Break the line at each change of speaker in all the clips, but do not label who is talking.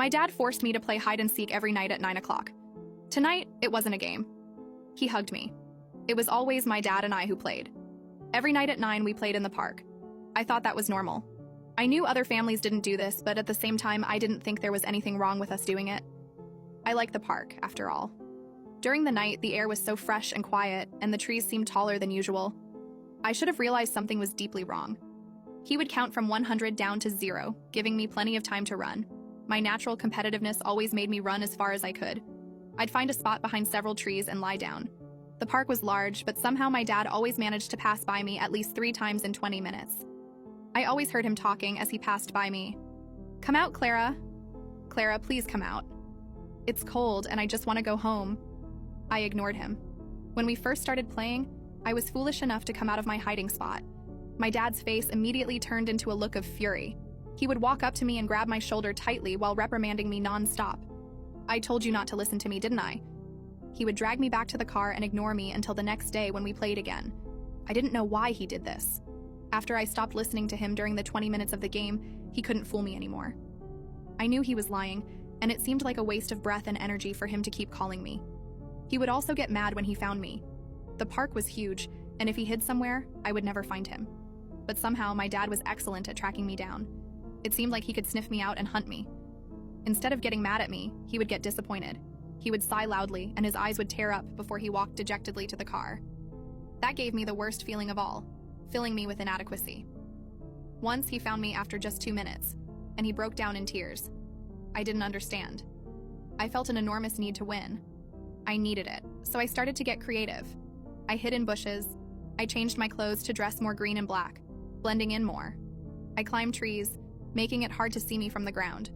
My dad forced me to play hide and seek every night at 9 o'clock. Tonight, it wasn't a game. He hugged me. It was always my dad and I who played. Every night at 9, we played in the park. I thought that was normal. I knew other families didn't do this, but at the same time, I didn't think there was anything wrong with us doing it. I like the park, after all. During the night, the air was so fresh and quiet, and the trees seemed taller than usual. I should have realized something was deeply wrong. He would count from 100 down to 0, giving me plenty of time to run. My natural competitiveness always made me run as far as I could. I'd find a spot behind several trees and lie down. The park was large, but somehow my dad always managed to pass by me at least 3 times in 20 minutes. I always heard him talking as he passed by me. "Come out, Clara. Clara, please come out. It's cold and I just want to go home." I ignored him. When we first started playing, I was foolish enough to come out of my hiding spot. My dad's face immediately turned into a look of fury. He would walk up to me and grab my shoulder tightly while reprimanding me non-stop. "I told you not to listen to me, didn't I?" He would drag me back to the car and ignore me until the next day when we played again. I didn't know why he did this. After I stopped listening to him during the 20 minutes of the game, he couldn't fool me anymore. I knew he was lying, and it seemed like a waste of breath and energy for him to keep calling me. He would also get mad when he found me. The park was huge, and if he hid somewhere, I would never find him. But somehow, my dad was excellent at tracking me down. It seemed like he could sniff me out and hunt me. Instead of getting mad at me, he would get disappointed. He would sigh loudly, and his eyes would tear up before he walked dejectedly to the car. That gave me the worst feeling of all, filling me with inadequacy. Once he found me after just 2 minutes, and he broke down in tears. I didn't understand. I felt an enormous need to win. I needed it, so I started to get creative. I hid in bushes. I changed my clothes to dress more green and black, blending in more. I climbed trees, making it hard to see me from the ground.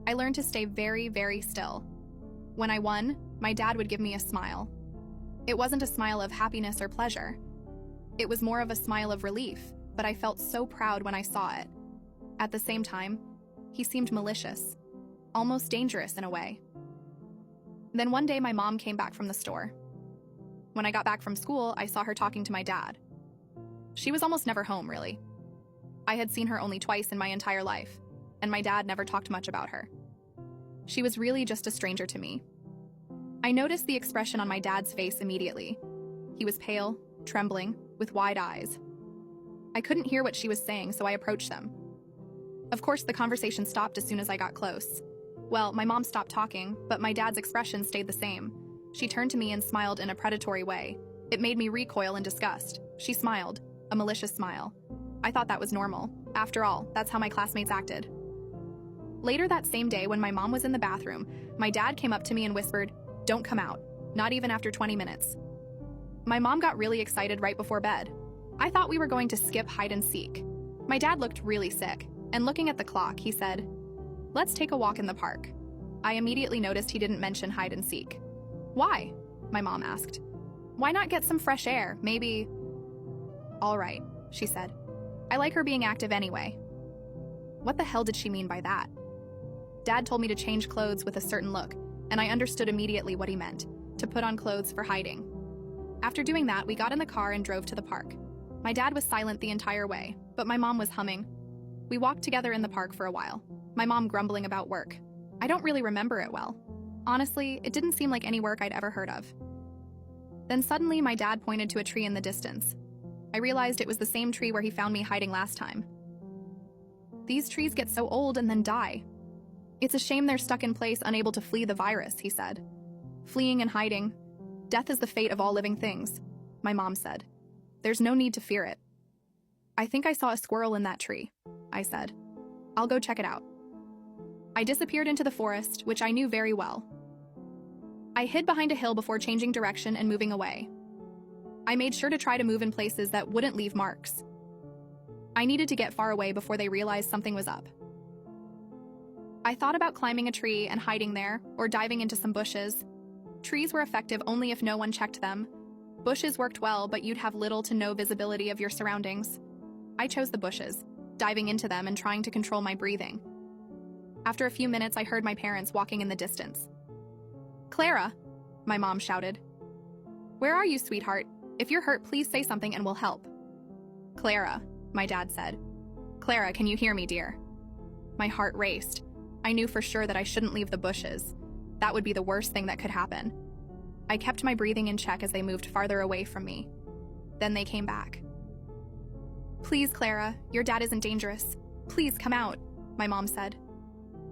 I learned to stay very, very still. When I won, my dad would give me a smile. It wasn't a smile of happiness or pleasure. It was more of a smile of relief, but I felt so proud when I saw it. At the same time, he seemed malicious, almost dangerous in a way. Then one day my mom came back from the store. When I got back from school, I saw her talking to my dad. She was almost never home, really. I had seen her only twice in my entire life, and my dad never talked much about her. She was really just a stranger to me. I noticed the expression on my dad's face immediately. He was pale, trembling, with wide eyes. I couldn't hear what she was saying, so I approached them. Of course, the conversation stopped as soon as I got close. Well, my mom stopped talking, but my dad's expression stayed the same. She turned to me and smiled in a predatory way. It made me recoil in disgust. She smiled, a malicious smile. I thought that was normal. After all, that's how my classmates acted. Later that same day, when my mom was in the bathroom, my dad came up to me and whispered, "Don't come out, not even after 20 minutes. My mom got really excited right before bed. I thought we were going to skip hide and seek. My dad looked really sick, and looking at the clock, he said, "Let's take a walk in the park." I immediately noticed he didn't mention hide and seek. "Why?" my mom asked. "Why not get some fresh air, maybe?" "All right," she said. "I like her being active anyway." What the hell did she mean by that? Dad told me to change clothes with a certain look, and I understood immediately what he meant, to put on clothes for hiding. After doing that, we got in the car and drove to the park. My dad was silent the entire way, but my mom was humming. We walked together in the park for a while, my mom grumbling about work. I don't really remember it well. Honestly, it didn't seem like any work I'd ever heard of. Then suddenly, my dad pointed to a tree in the distance. I realized it was the same tree where he found me hiding last time. "These trees get so old and then die. It's a shame they're stuck in place, unable to flee the virus," he said. "Fleeing and hiding. Death is the fate of all living things," my mom said. "There's no need to fear it." "I think I saw a squirrel in that tree," I said. "I'll go check it out." I disappeared into the forest, which I knew very well. I hid behind a hill before changing direction and moving away. I made sure to try to move in places that wouldn't leave marks. I needed to get far away before they realized something was up. I thought about climbing a tree and hiding there, or diving into some bushes. Trees were effective only if no one checked them. Bushes worked well, but you'd have little to no visibility of your surroundings. I chose the bushes, diving into them and trying to control my breathing. After a few minutes, I heard my parents walking in the distance. "Clara," my mom shouted. "Where are you, sweetheart? If you're hurt, please say something and we'll help." "Clara," my dad said. "Clara, can you hear me, dear?" My heart raced. I knew for sure that I shouldn't leave the bushes. That would be the worst thing that could happen. I kept my breathing in check as they moved farther away from me. Then they came back. "Please, Clara, your dad isn't dangerous. Please come out," my mom said.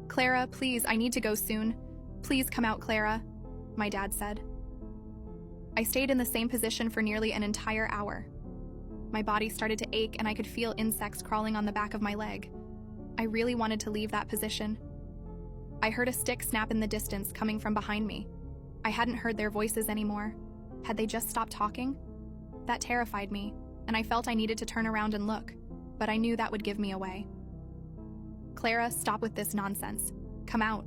"Clara, please, I need to go soon. Please come out, Clara," my dad said. I stayed in the same position for nearly an entire hour. My body started to ache and I could feel insects crawling on the back of my leg. I really wanted to leave that position. I heard a stick snap in the distance coming from behind me. I hadn't heard their voices anymore. Had they just stopped talking? That terrified me, and I felt I needed to turn around and look, but I knew that would give me away. "Clara, stop with this nonsense. Come out,"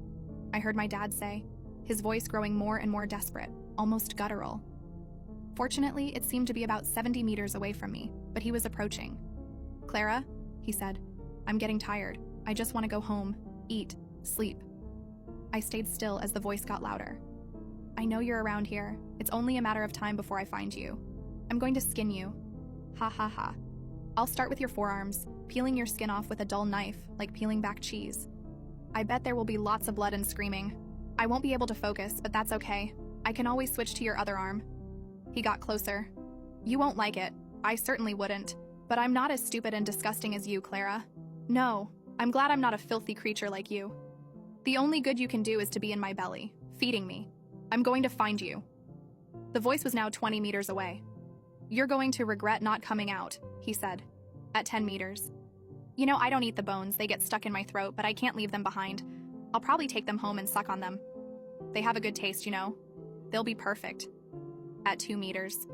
I heard my dad say, his voice growing more and more desperate, almost guttural. Fortunately, it seemed to be about 70 meters away from me, but he was approaching. "Clara," he said, "I'm getting tired. I just want to go home, eat, sleep." I stayed still as the voice got louder. "I know you're around here. It's only a matter of time before I find you. I'm going to skin you. Ha ha ha. I'll start with your forearms, peeling your skin off with a dull knife, like peeling back cheese. I bet there will be lots of blood and screaming. I won't be able to focus, but that's okay. I can always switch to your other arm." He got closer. "You won't like it. I certainly wouldn't. But I'm not as stupid and disgusting as you, Clara. No, I'm glad I'm not a filthy creature like you. The only good you can do is to be in my belly, feeding me. I'm going to find you." The voice was now 20 meters away. "You're going to regret not coming out," he said, at 10 meters. "You know, I don't eat the bones. They get stuck in my throat, but I can't leave them behind. I'll probably take them home and suck on them. They have a good taste, you know. They'll be perfect." At 2 meters.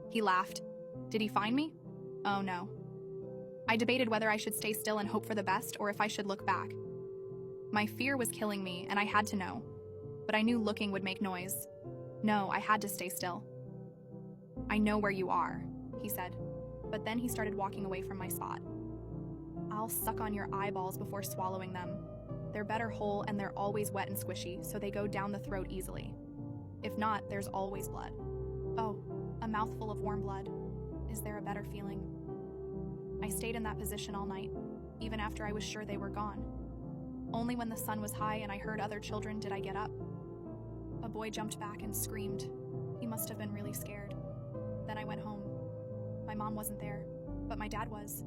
He laughed. Did he find me? Oh no. I debated whether I should stay still and hope for the best or if I should look back. My fear was killing me, and I had to know. But I knew looking would make noise. No, I had to stay still. "I know where you are," he said. But then he started walking away from my spot. "I'll suck on your eyeballs before swallowing them. They're better whole and they're always wet and squishy, so they go down the throat easily. If not, there's always blood. Oh, a mouthful of warm blood. Is there a better feeling?" I stayed in that position all night, even after I was sure they were gone. Only when the sun was high and I heard other children did I get up. A boy jumped back and screamed. He must have been really scared. Then I went home. My mom wasn't there, but my dad was.